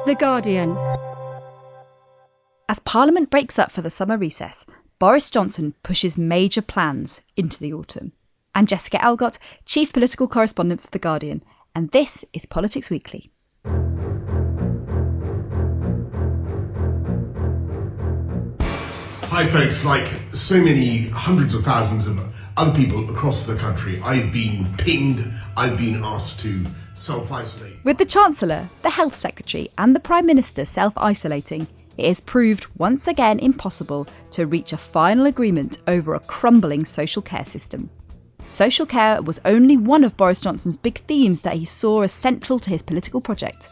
The Guardian. As Parliament breaks up for the summer recess, Boris Johnson pushes major plans into the autumn. I'm Jessica Elgott, Chief Political Correspondent for The Guardian, and this is Politics Weekly. Hi folks, like so many hundreds of thousands of other people across the country, I've been pinged, I've been asked to self-isolate. With the Chancellor, the Health Secretary and the Prime Minister self-isolating, it has proved once again impossible to reach a final agreement over a crumbling social care system. Social care was only one of Boris Johnson's big themes that he saw as central to his political project.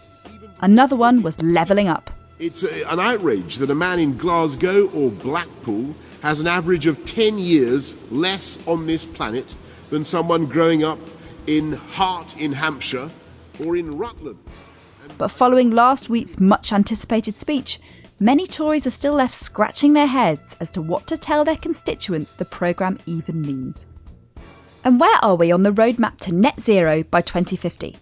Another one was levelling up. It's an outrage that a man in Glasgow or Blackpool has an average of 10 years less on this planet than someone growing up in Hart in Hampshire or in Rutland. But following last week's much-anticipated speech, many Tories are still left scratching their heads as to what to tell their constituents the programme even means. And where are we on the roadmap to net zero by 2050?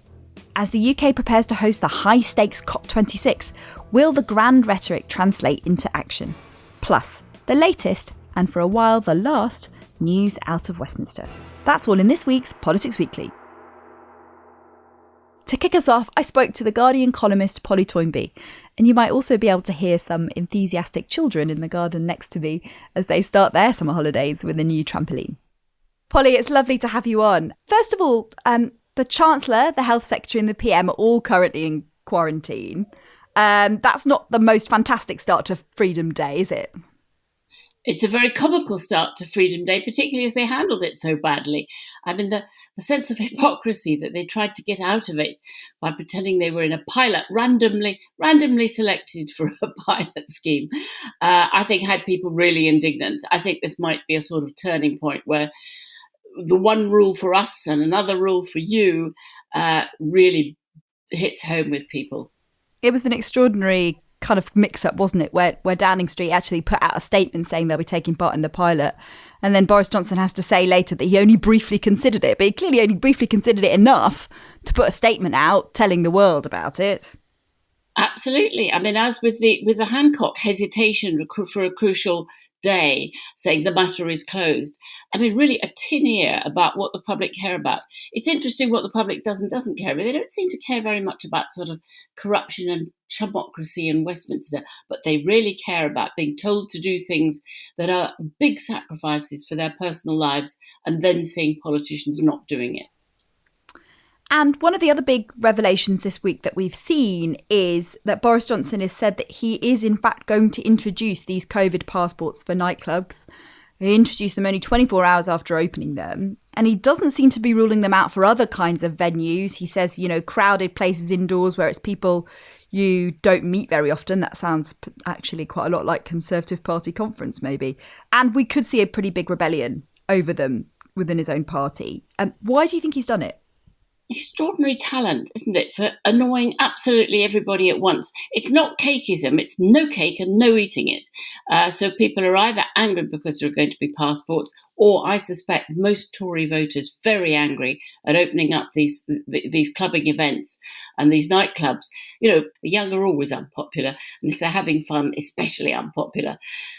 As the UK prepares to host the high-stakes COP26, will the grand rhetoric translate into action? Plus, the latest, and for a while the last, news out of Westminster. That's all in this week's Politics Weekly. To kick us off, I spoke to The Guardian columnist Polly Toynbee, and you might also be able to hear some enthusiastic children in the garden next to me as they start their summer holidays with a new trampoline. Polly, it's lovely to have you on. First of all, the Chancellor, the Health Secretary and the PM are all currently in quarantine. That's not the most fantastic start to Freedom Day, is it? It's a very comical start to Freedom Day, particularly as they handled it so badly. I mean, the sense of hypocrisy that they tried to get out of it by pretending they were in a pilot, randomly selected for a pilot scheme, I think had people really indignant. I think this might be a sort of turning point where the one rule for us and another rule for you really hits home with people. It was an extraordinary kind of mix-up, wasn't it, where Downing Street actually put out a statement saying they'll be taking part in the pilot, and then Boris Johnson has to say later that he only briefly considered it, but he clearly only briefly considered it enough to put a statement out telling the world about it. Absolutely. I mean, as with the Hancock hesitation for a crucial day, saying the matter is closed. I mean, really a tin ear about what the public care about. It's interesting what the public doesn't care about. They don't seem to care very much about sort of corruption and chumocracy in Westminster, but they really care about being told to do things that are big sacrifices for their personal lives and then seeing politicians not doing it. And one of the other big revelations this week that we've seen is that Boris Johnson has said that he is in fact going to introduce these COVID passports for nightclubs. He introduced them only 24 hours after opening them. And he doesn't seem to be ruling them out for other kinds of venues. He says, crowded places indoors where it's people you don't meet very often. That sounds actually quite a lot like Conservative Party conference, maybe. And we could see a pretty big rebellion over them within his own party. Why do you think he's done it? Extraordinary talent, isn't it, for annoying absolutely everybody at once. It's not cakeism, it's no cake and no eating it. So people are either angry because there are going to be passports, or I suspect most Tory voters very angry at opening up these clubbing events and these nightclubs. The young are always unpopular, and if they're having fun, especially unpopular.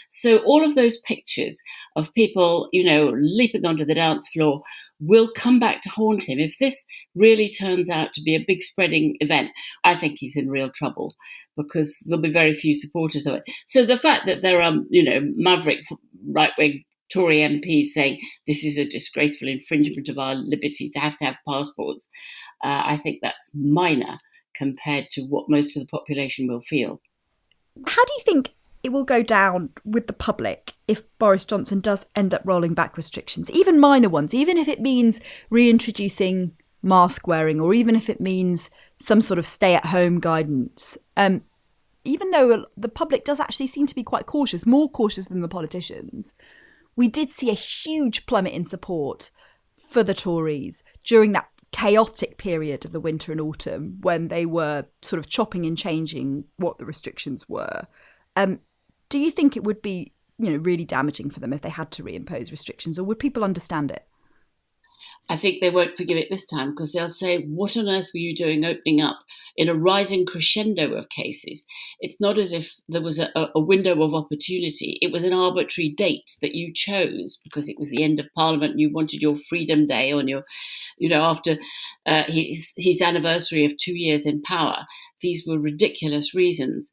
So all of those pictures of people, leaping onto the dance floor will come back to haunt him. If this really turns out to be a big spreading event, I think he's in real trouble because there'll be very few supporters of it. So the fact that there are, maverick right-wing Tory MPs saying this is a disgraceful infringement of our liberty to have passports, I think that's minor compared to what most of the population will feel. How do you think it will go down with the public if Boris Johnson does end up rolling back restrictions, even minor ones, even if it means reintroducing mask wearing, or even if it means some sort of stay-at-home guidance? Even though the public does actually seem to be quite cautious, more cautious than the politicians, we did see a huge plummet in support for the Tories during that chaotic period of the winter and autumn when they were sort of chopping and changing what the restrictions were. Do you think it would be, really damaging for them if they had to reimpose restrictions, or would people understand it? I think they won't forgive it this time because they'll say, what on earth were you doing opening up in a rising crescendo of cases? It's not as if there was a window of opportunity. It was an arbitrary date that you chose because it was the end of Parliament and you wanted your Freedom Day on your, after his anniversary of 2 years in power. These were ridiculous reasons.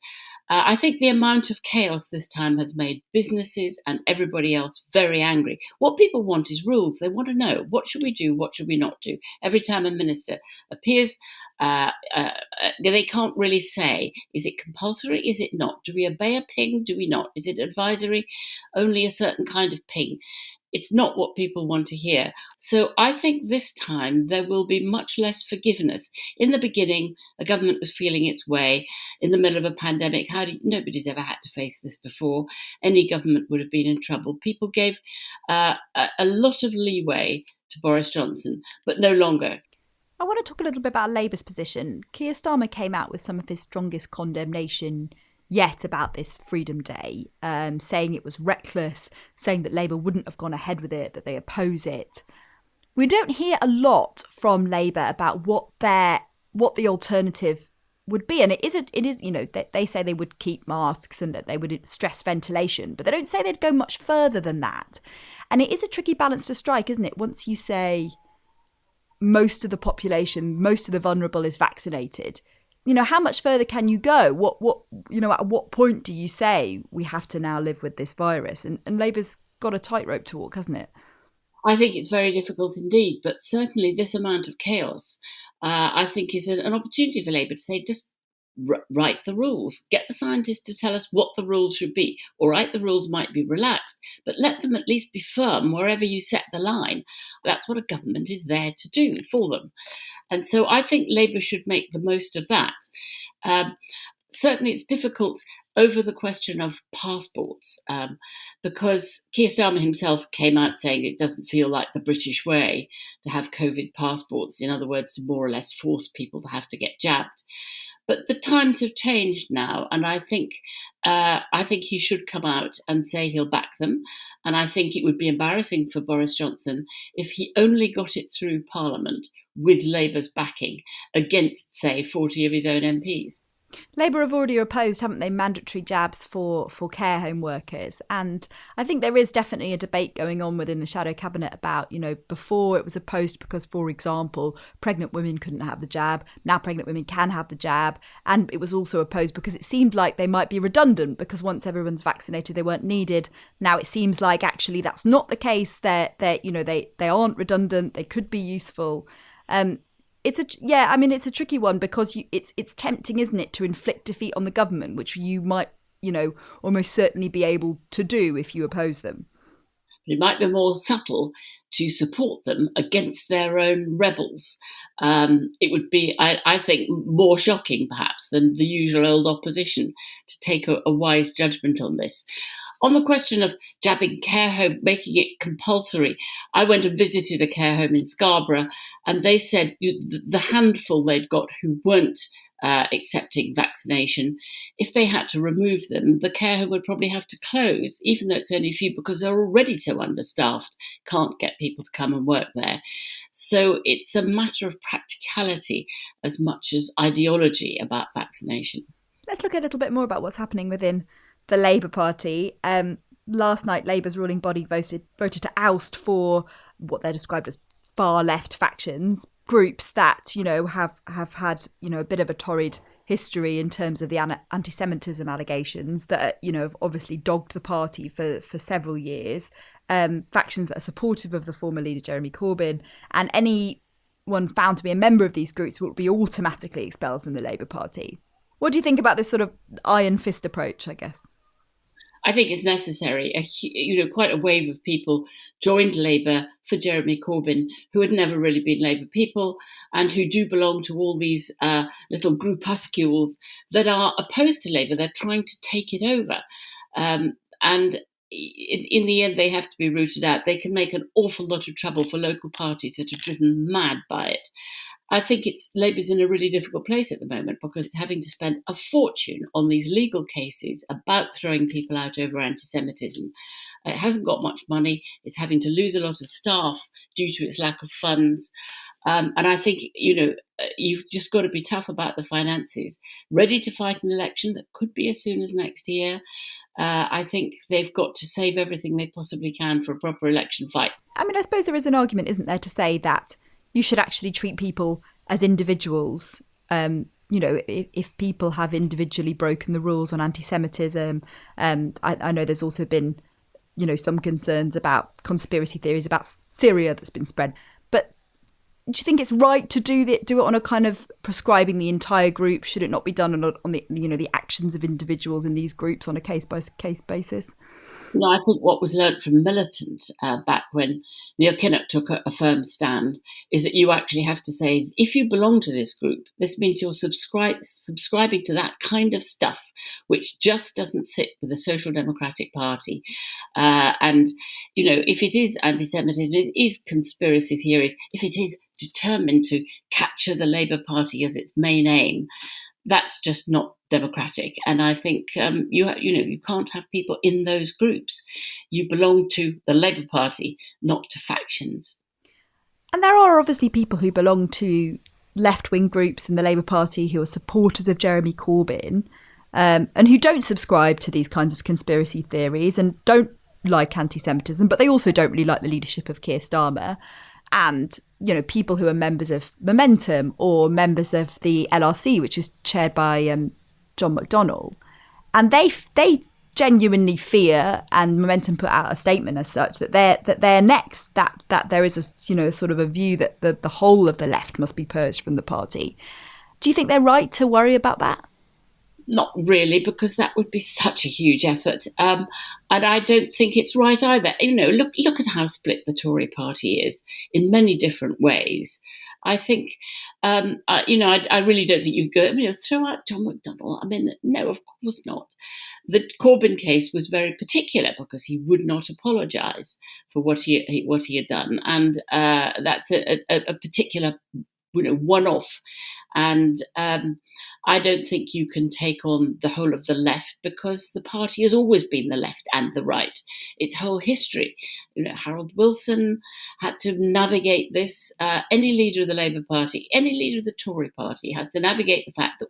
I think the amount of chaos this time has made businesses and everybody else very angry. What people want is rules. They want to know, what should we do? What should we not do? Every time a minister appears, they can't really say, is it compulsory? Is it not? Do we obey a ping? Do we not? Is it advisory? Only a certain kind of ping. It's not what people want to hear. So I think this time there will be much less forgiveness. In the beginning, a government was feeling its way in the middle of a pandemic. Nobody's ever had to face this before. Any government would have been in trouble. People gave a lot of leeway to Boris Johnson, but no longer. I want to talk a little bit about Labour's position. Keir Starmer came out with some of his strongest condemnation yet about this Freedom Day, saying it was reckless, saying that Labour wouldn't have gone ahead with it, that they oppose it. We don't hear a lot from Labour about what the alternative would be, and it is they say they would keep masks and that they would stress ventilation, but they don't say they'd go much further than that. And it is a tricky balance to strike, isn't it? Once you say most of the population, most of the vulnerable is vaccinated, how much further can you go? At what point do you say we have to now live with this virus? And Labour's got a tightrope to walk, hasn't it? I think it's very difficult indeed, but certainly this amount of chaos, I think, is an opportunity for Labour to say, just write the rules. Get the scientists to tell us what the rules should be. All right, the rules might be relaxed, but let them at least be firm wherever you set the line. That's what a government is there to do for them. And so I think Labour should make the most of that. Certainly it's difficult over the question of passports, because Keir Starmer himself came out saying it doesn't feel like the British way to have COVID passports. In other words, to more or less force people to have to get jabbed. But the times have changed now, and I think he should come out and say he'll back them. And I think it would be embarrassing for Boris Johnson if he only got it through Parliament with Labour's backing against, say, 40 of his own MPs. Labour have already opposed, haven't they, mandatory jabs for care home workers. And I think there is definitely a debate going on within the shadow cabinet about, before it was opposed because, for example, pregnant women couldn't have the jab. Now pregnant women can have the jab. And it was also opposed because it seemed like they might be redundant because once everyone's vaccinated, they weren't needed. Now it seems like actually that's not the case. They aren't redundant. They could be useful. It's a tricky one because it's tempting, isn't it, to inflict defeat on the government, which you might, almost certainly be able to do if you oppose them. It might be more subtle to support them against their own rebels. It would be, I think, more shocking perhaps than the usual old opposition to take a wise judgment on this. On the question of jabbing care home, making it compulsory, I went and visited a care home in Scarborough, and they said the handful they'd got who weren't accepting vaccination, if they had to remove them, the care home would probably have to close, even though it's only a few, because they're already so understaffed, can't get people to come and work there. So it's a matter of practicality as much as ideology about vaccination. Let's look a little bit more about what's happening within the Labour Party. Last night, Labour's ruling body voted to oust for what they're described as far left factions, groups that, have had, a bit of a torrid history in terms of the anti-Semitism allegations that, have obviously dogged the party for several years, factions that are supportive of the former leader, Jeremy Corbyn, and anyone found to be a member of these groups will be automatically expelled from the Labour Party. What do you think about this sort of iron fist approach, I guess? I think it's necessary. Quite a wave of people joined Labour for Jeremy Corbyn who had never really been Labour people and who do belong to all these little groupuscules that are opposed to Labour. They're trying to take it over. And in the end, they have to be rooted out. They can make an awful lot of trouble for local parties that are driven mad by it. I think Labour's in a really difficult place at the moment because it's having to spend a fortune on these legal cases about throwing people out over anti-Semitism. It hasn't got much money. It's having to lose a lot of staff due to its lack of funds. And I think, you've just got to be tough about the finances, ready to fight an election that could be as soon as next year. I think they've got to save everything they possibly can for a proper election fight. I mean, I suppose there is an argument, isn't there, to say that you should actually treat people as individuals. If people have individually broken the rules on anti-Semitism, I know there's also been, some concerns about conspiracy theories about Syria that's been spread. But do you think it's right to do it on a kind of prescribing the entire group? Should it not be done on the the actions of individuals in these groups on a case by case basis? No, I think what was learnt from Militant back when Neil Kinnock took a firm stand is that you actually have to say, if you belong to this group, this means you're subscribing to that kind of stuff, which just doesn't sit with the Social Democratic Party. And, if it is anti-Semitism, it is conspiracy theories, if it is determined to capture the Labour Party as its main aim, that's just not democratic. And I think you can't have people in those groups. You belong to the Labour Party, not to factions. And there are obviously people who belong to left-wing groups in the Labour Party who are supporters of Jeremy Corbyn and who don't subscribe to these kinds of conspiracy theories and don't like anti-Semitism, but they also don't really like the leadership of Keir Starmer. And, people who are members of Momentum or members of the LRC, which is chaired by John McDonnell. And they genuinely fear, and Momentum put out a statement as such, that they're next, that there is a sort of a view that the whole of the left must be purged from the party. Do you think they're right to worry about that? Not really, because that would be such a huge effort. And I don't think it's right either. Look at how split the Tory party is in many different ways. I think, I really don't think you go, throw out John McDonnell. I mean, no, of course not. The Corbyn case was very particular because he would not apologise for what he had done. And that's a particular one-off. And I don't think you can take on the whole of the left because the party has always been the left and the right. Its whole history. Harold Wilson had to navigate this. Any leader of the Labour Party, any leader of the Tory party has to navigate the fact that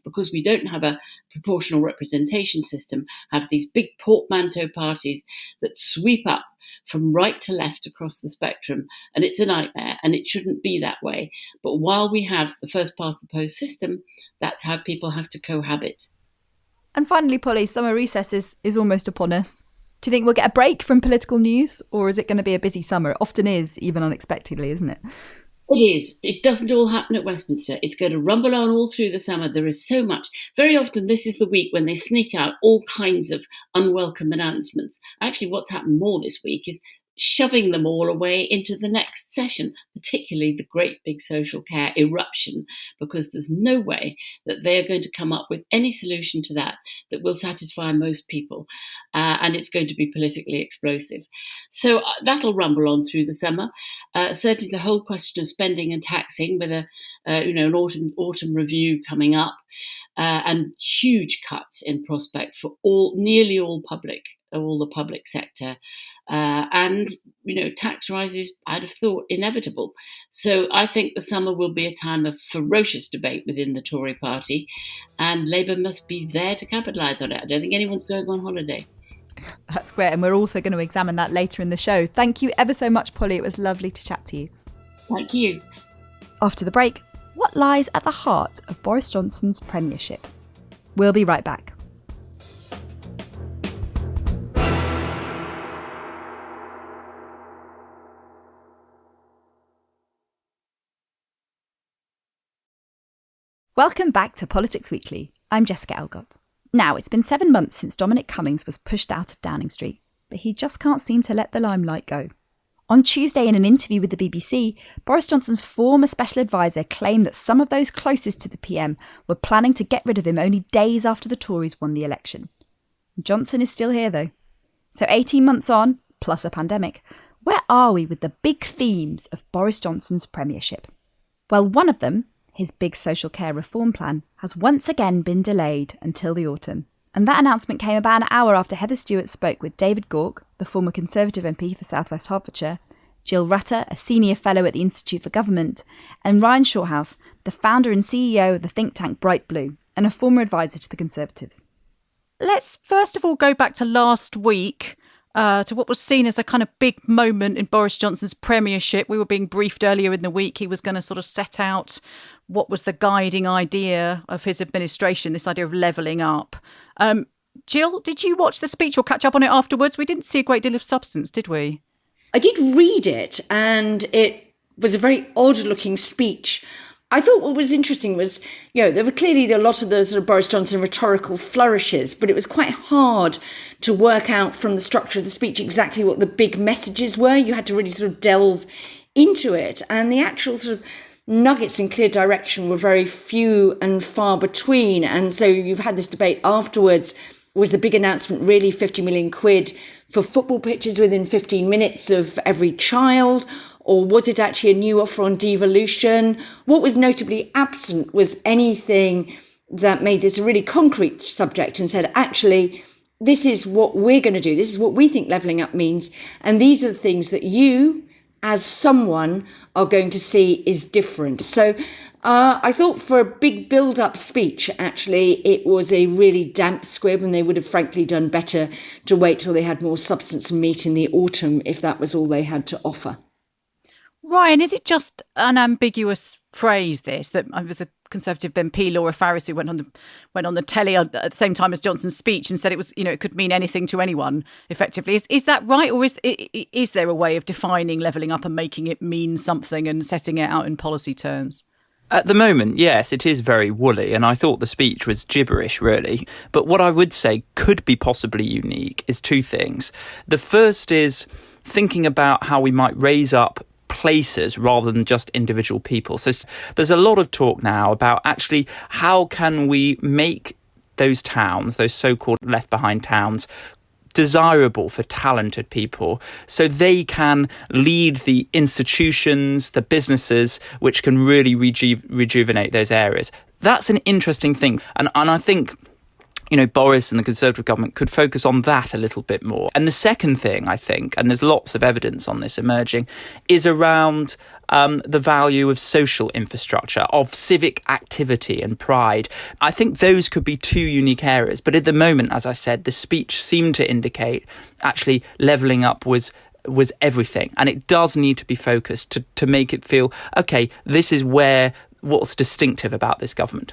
because we don't have a proportional representation system, have these big portmanteau parties that sweep up from right to left across the spectrum, and it's a nightmare, and it shouldn't be that way. But while we have the first past the post system, that's how people have to cohabit. And finally, Polly, summer recess is almost upon us. Do you think we'll get a break from political news, or is it going to be a busy summer? It often is, even unexpectedly, isn't it? It is. It doesn't all happen at Westminster. It's going to rumble on all through the summer. There is so much. Very often this is the week when they sneak out all kinds of unwelcome announcements. Actually, what's happened more this week is shoving them all away into the next session, particularly the great big social care eruption, because there's no way that they are going to come up with any solution to that will satisfy most people, and it's going to be politically explosive. So that'll rumble on through the summer. Certainly the whole question of spending and taxing with an autumn review coming up, and huge cuts in prospect for nearly all the public sector. And tax rises, I'd have thought, inevitable. So I think the summer will be a time of ferocious debate within the Tory party, and Labour must be there to capitalise on it. I don't think anyone's going on holiday. That's great, and we're also going to examine that later in the show. Thank you ever so much, Polly. It was lovely to chat to you. Thank you. After the break, what lies at the heart of Boris Johnson's premiership? We'll be right back. Welcome back to Politics Weekly. I'm Jessica Elgott. Now, it's been 7 months since Dominic Cummings was pushed out of Downing Street, but he just can't seem to let the limelight go. On Tuesday, in an interview with the BBC, Boris Johnson's former special advisor claimed that some of those closest to the PM were planning to get rid of him only days after the Tories won the election. Johnson is still here, though. So 18 months on, plus a pandemic, where are we with the big themes of Boris Johnson's premiership? Well, one of them, his big social care reform plan, has once again been delayed until the autumn. And that announcement came about an hour after Heather Stewart spoke with David Gauke, the former Conservative MP for South West Hertfordshire, Jill Rutter, a senior fellow at the Institute for Government, and Ryan Shorthouse, the founder and CEO of the think tank Bright Blue, and a former advisor to the Conservatives. Let's first of all go back to last week, to what was seen as a kind of big moment in Boris Johnson's premiership. We were being briefed earlier in the week. He was going to sort of set out what was the guiding idea of his administration, this idea of levelling up. Jill, did you watch the speech or catch up on it afterwards? We didn't see a great deal of substance, did we? I did read it, and it was a very odd-looking speech. I thought what was interesting was, there were clearly a lot of the sort of Boris Johnson rhetorical flourishes, but it was quite hard to work out from the structure of the speech exactly what the big messages were. You had to really sort of delve into it, and the actual sort of nuggets in clear direction were very few and far between. And so you've had this debate afterwards. Was the big announcement really 50 million quid for football pitches within 15 minutes of every child? Or was it actually a new offer on devolution? What was notably absent was anything that made this a really concrete subject and said, actually, this is what we're going to do. This is what we think levelling up means. And these are the things that you, as someone, are going to see is different. So I thought for a big build-up speech, actually, it was a really damp squib, and they would have frankly done better to wait till they had more substance and meat in the autumn if that was all they had to offer. Ryan, is it just an ambiguous phrase, this, that I was a Conservative MP, Laura Farris, who went on the telly at the same time as Johnson's speech and said it was, it could mean anything to anyone, effectively. Is that right? Or is there a way of defining levelling up and making it mean something and setting it out in policy terms? At the moment, yes, it is very woolly, and I thought the speech was gibberish, really. But what I would say could be possibly unique is two things. The first is thinking about how we might raise up places rather than just individual people. So there's a lot of talk now about actually how can we make those towns, those so-called left behind towns, desirable for talented people so they can lead the institutions, the businesses, which can really rejuvenate those areas. That's an interesting thing. And I think Boris and the Conservative government could focus on that a little bit more. And the second thing, I think, and there's lots of evidence on this emerging, is around the value of social infrastructure, of civic activity and pride. I think those could be two unique areas. But at the moment, as I said, the speech seemed to indicate actually levelling up was everything. And it does need to be focused to make it feel, OK, this is what's distinctive about this government.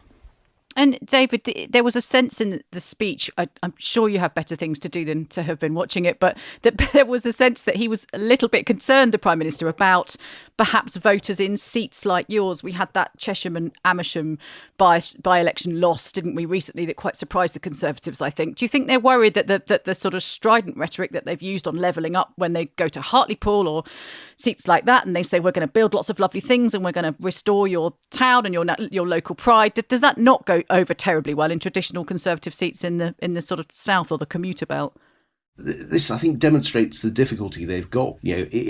And David, there was a sense in the speech, I'm sure you have better things to do than to have been watching it, but that there was a sense that he was a little bit concerned, the Prime Minister, about perhaps voters in seats like yours. We had that Chesham and Amersham by-election loss, didn't we, recently, that quite surprised the Conservatives, I think. Do you think they're worried that the sort of strident rhetoric that they've used on levelling up when they go to Hartlepool or seats like that, and they say, we're going to build lots of lovely things and we're going to restore your town and your local pride, does that not go over terribly well in traditional Conservative seats in the sort of south or the commuter belt? This, I think, demonstrates the difficulty they've got.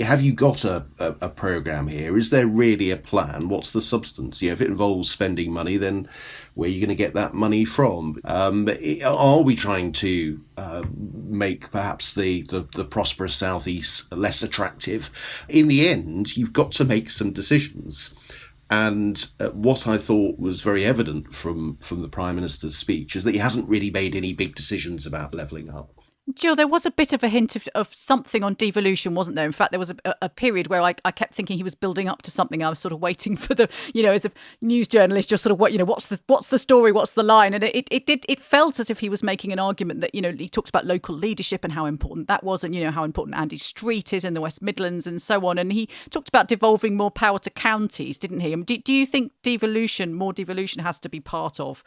Have you got a programme here? Is there really a plan? What's the substance? If it involves spending money, then where are you going to get that money from? Are we trying to make perhaps the prosperous southeast less attractive? In the end, you've got to make some decisions. And what I thought was very evident from the Prime Minister's speech is that he hasn't really made any big decisions about levelling up. Jill, there was a bit of a hint of something on devolution, wasn't there? In fact, there was a period where I kept thinking he was building up to something. I was sort of waiting for the, as a news journalist, just sort of what's the story, what's the line, and it felt as if he was making an argument that he talks about local leadership and how important that was, and how important Andy Street is in the West Midlands and so on. And he talked about devolving more power to counties, didn't he? Do you think more devolution has to be part of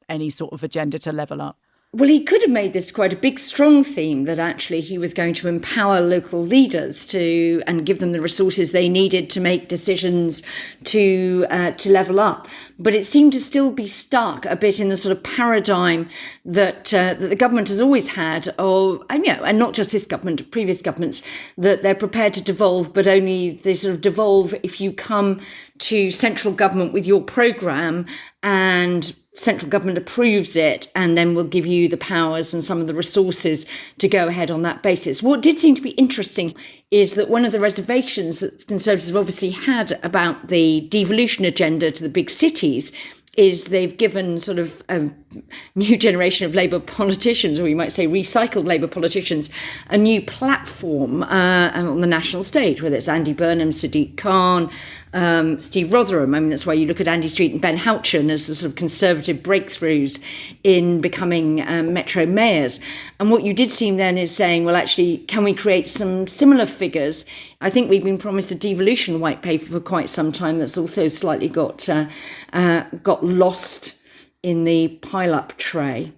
any sort of agenda to level up? Well, he could have made this quite a big, strong theme that actually he was going to empower local leaders to and give them the resources they needed to make decisions to level up. But it seemed to still be stuck a bit in the sort of paradigm that the government has always had, and not just this government, previous governments, that they're prepared to devolve, but only they sort of devolve if you come to central government with your programme and central government approves it, and then will give you the powers and some of the resources to go ahead on that basis. What did seem to be interesting is that one of the reservations that Conservatives have obviously had about the devolution agenda to the big cities is they've given sort of a new generation of Labour politicians, or you might say recycled Labour politicians, a new platform on the national stage, whether it's Andy Burnham, Sadiq Khan, Steve Rotherham. I mean, that's why you look at Andy Street and Ben Houchen as the sort of Conservative breakthroughs in becoming metro mayors. And what you did see then is saying, well, actually, can we create some similar figures? I think we've been promised a devolution white paper for quite some time that's also slightly got lost in the pile-up tray.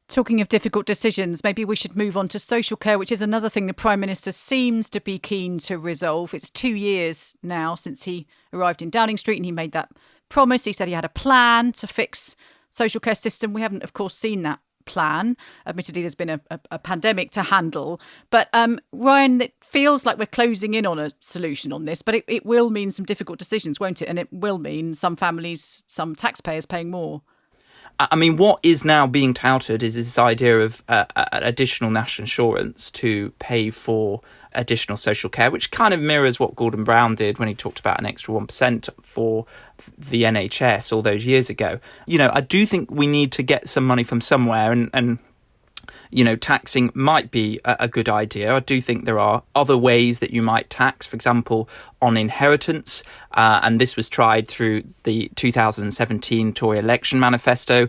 Talking of difficult decisions, maybe we should move on to social care, which is another thing the Prime Minister seems to be keen to resolve. It's 2 years now since he arrived in Downing Street and he made that promise. He said he had a plan to fix social care system. We haven't, of course, seen that plan. Admittedly, there's been a pandemic to handle. But Ryan, it feels like we're closing in on a solution on this, but it will mean some difficult decisions, won't it? And it will mean some families, some taxpayers paying more. I mean, what is now being touted is this idea of additional national insurance to pay for additional social care, which kind of mirrors what Gordon Brown did when he talked about an extra 1% for the NHS all those years ago. You know, I do think we need to get some money from somewhere, and you know, taxing might be a good idea. I do think there are other ways that you might tax, for example, on inheritance. And this was tried through the 2017 Tory election manifesto,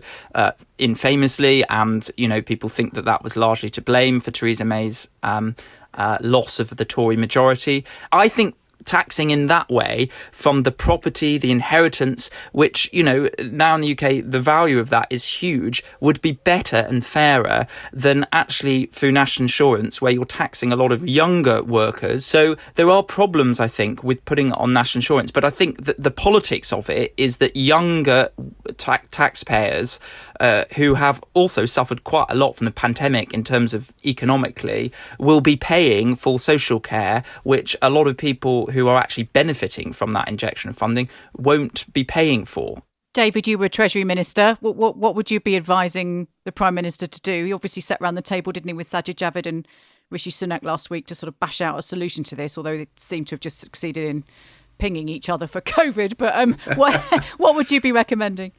infamously. And, you know, people think that was largely to blame for Theresa May's loss of the Tory majority. I think taxing in that way from the property, the inheritance, which, you know, now in the UK, the value of that is huge, would be better and fairer than actually through national insurance, where you're taxing a lot of younger workers. So there are problems, I think, with putting it on national insurance. But I think that the politics of it is that younger taxpayers who have also suffered quite a lot from the pandemic in terms of economically will be paying for social care, which a lot of people who are actually benefiting from that injection of funding won't be paying for. David, you were Treasury Minister. What would you be advising the Prime Minister to do? He obviously sat around the table, didn't he, with Sajid Javid and Rishi Sunak last week to sort of bash out a solution to this, although they seem to have just succeeded in pinging each other for COVID. But what would you be recommending?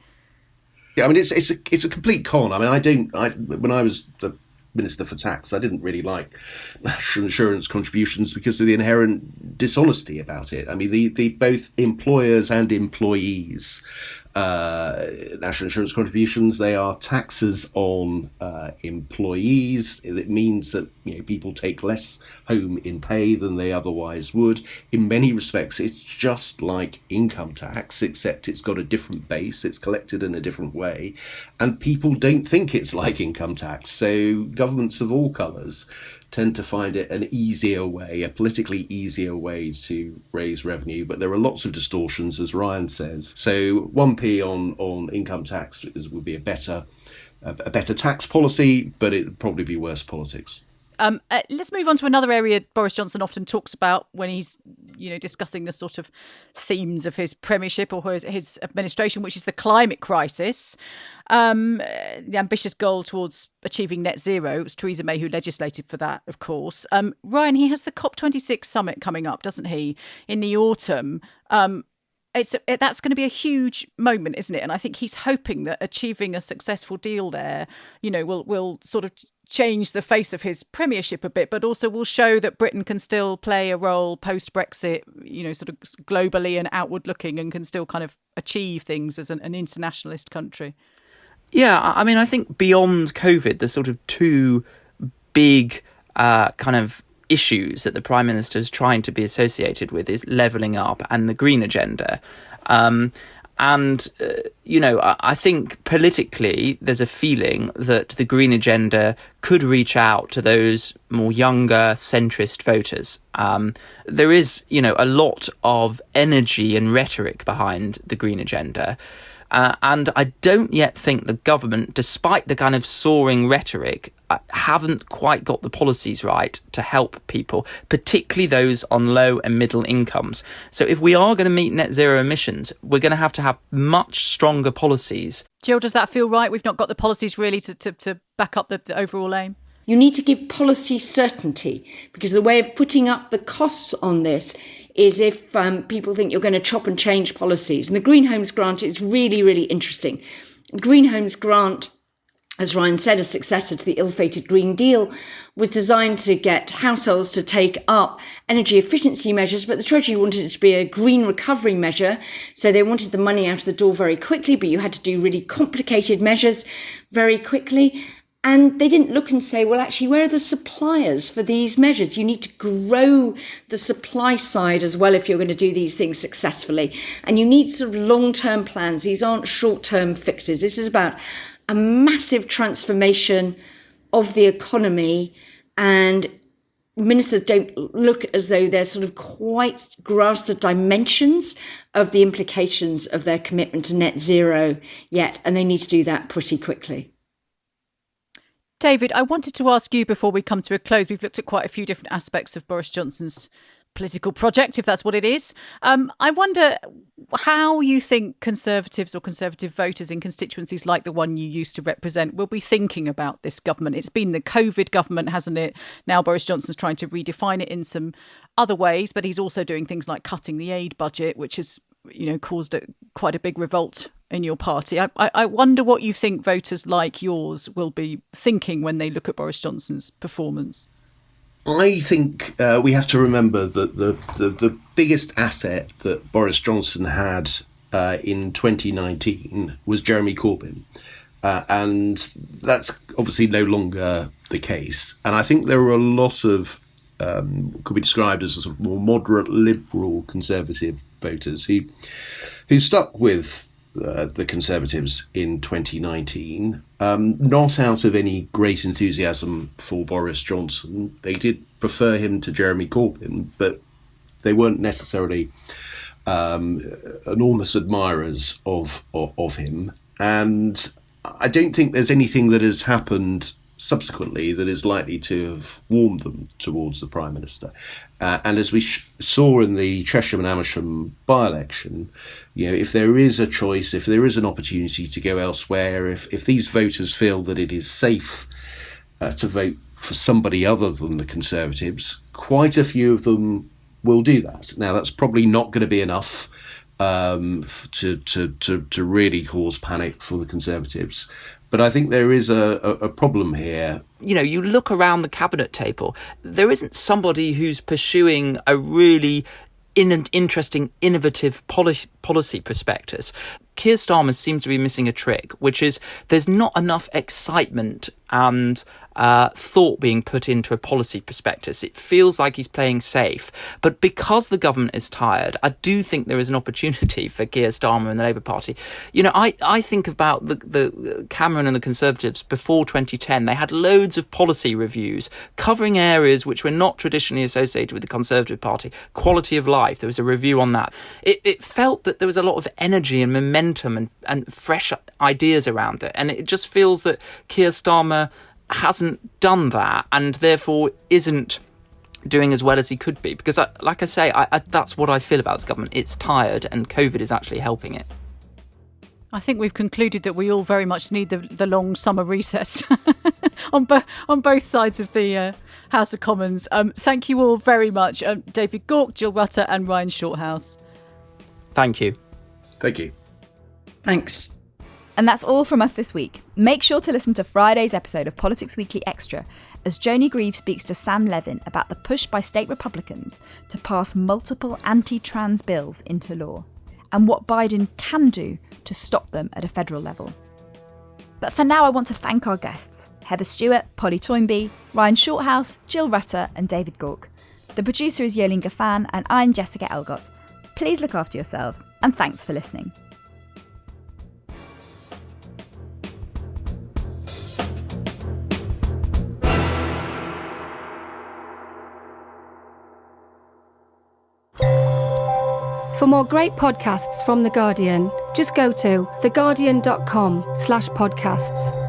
Yeah, I mean, it's a complete con. I mean, when I was the Minister for Tax, I didn't really like national insurance contributions because of the inherent dishonesty about it. I mean, the both employers and employees, national insurance contributions, they are taxes on employees. It means that, you know, people take less home in pay than they otherwise would. In many respects, it's just like income tax, except it's got a different base, it's collected in a different way, and people don't think it's like income tax. So governments of all colours tend to find it an easier way, a politically easier way to raise revenue. But there are lots of distortions, as Ryan says. So 1p on income tax would be a better tax policy, but it would probably be worse politics. Let's move on to another area Boris Johnson often talks about when he's, you know, discussing the sort of themes of his premiership or his administration, which is the climate crisis. The ambitious goal towards achieving net zero. It was Theresa May who legislated for that, of course. Ryan, he has the COP26 summit coming up, doesn't he, in the autumn? That's going to be a huge moment, isn't it? And I think he's hoping that achieving a successful deal there, you know, will sort of change the face of his premiership a bit, but also will show that Britain can still play a role post-Brexit, you know, sort of globally and outward looking, and can still kind of achieve things as an internationalist country. Yeah, I mean, I think beyond COVID, there's sort of two big kind of issues that the Prime Minister is trying to be associated with is levelling up and the green agenda. And, I think politically there's a feeling that the Green agenda could reach out to those more younger, centrist voters. There is, a lot of energy and rhetoric behind the Green agenda. And I don't yet think the government, despite the kind of soaring rhetoric, haven't quite got the policies right to help people, particularly those on low and middle incomes. So if we are going to meet net zero emissions, we're going to have much stronger policies. Jill, does that feel right? We've not got the policies really to back up the overall aim? You need to give policy certainty, because the way of putting up the costs on this is if people think you're going to chop and change policies. And the Green Homes Grant is really, really interesting. The Green Homes Grant, as Ryan said, a successor to the ill-fated Green Deal, was designed to get households to take up energy efficiency measures, but the Treasury wanted it to be a green recovery measure. So they wanted the money out of the door very quickly, but you had to do really complicated measures very quickly. And they didn't look and say, well, actually, where are the suppliers for these measures? You need to grow the supply side as well if you're going to do these things successfully. And you need sort of long-term plans. These aren't short-term fixes. This is about a massive transformation of the economy, and ministers don't look as though they're sort of quite grasped the dimensions of the implications of their commitment to net zero yet, and they need to do that pretty quickly. David, I wanted to ask you before we come to a close. We've looked at quite a few different aspects of Boris Johnson's political project, if that's what it is. I wonder how you think Conservatives or Conservative voters in constituencies like the one you used to represent will be thinking about this government. It's been the COVID government, hasn't it? Now Boris Johnson's trying to redefine it in some other ways, but he's also doing things like cutting the aid budget, which has, caused quite a big revolt in your party. I wonder what you think voters like yours will be thinking when they look at Boris Johnson's performance. I think we have to remember that the biggest asset that Boris Johnson had in 2019 was Jeremy Corbyn. And that's obviously no longer the case. And I think there were a lot of, could be described as a sort of more moderate, liberal Conservative voters who stuck with the Conservatives in 2019, not out of any great enthusiasm for Boris Johnson. They did prefer him to Jeremy Corbyn, but they weren't necessarily enormous admirers of him. And I don't think there's anything that has happened subsequently that is likely to have warmed them towards the Prime Minister. And as we saw in the Chesham and Amersham by-election, if there is a choice, if there is an opportunity to go elsewhere, if these voters feel that it is safe to vote for somebody other than the Conservatives, quite a few of them will do that. Now, that's probably not going to be enough to really cause panic for the Conservatives. But I think there is a problem here. You look around the cabinet table, there isn't somebody who's pursuing a really interesting, innovative policy prospectus. Keir Starmer seems to be missing a trick, which is there's not enough excitement and thought being put into a policy prospectus. It feels like he's playing safe. But because the government is tired, I do think there is an opportunity for Keir Starmer and the Labour Party. I think about the Cameron and the Conservatives before 2010. They had loads of policy reviews covering areas which were not traditionally associated with the Conservative Party. Quality of life, there was a review on that. It felt that there was a lot of energy and momentum and fresh ideas around it. And it just feels that Keir Starmer hasn't done that and therefore isn't doing as well as he could be. Because, like I say, that's what I feel about this government. It's tired and COVID is actually helping it. I think we've concluded that we all very much need the long summer recess on both sides of the House of Commons. Thank you all very much. David Gauke, Jill Rutter and Ryan Shorthouse. Thank you. Thank you. Thanks. And that's all from us this week. Make sure to listen to Friday's episode of Politics Weekly Extra as Joni Grieve speaks to Sam Levin about the push by state Republicans to pass multiple anti-trans bills into law and what Biden can do to stop them at a federal level. But for now, I want to thank our guests, Heather Stewart, Polly Toynbee, Ryan Shorthouse, Jill Rutter and David Gauke. The producer is Yolene Gaffan and I'm Jessica Elgott. Please look after yourselves and thanks for listening. For more great podcasts from The Guardian, just go to theguardian.com/podcasts.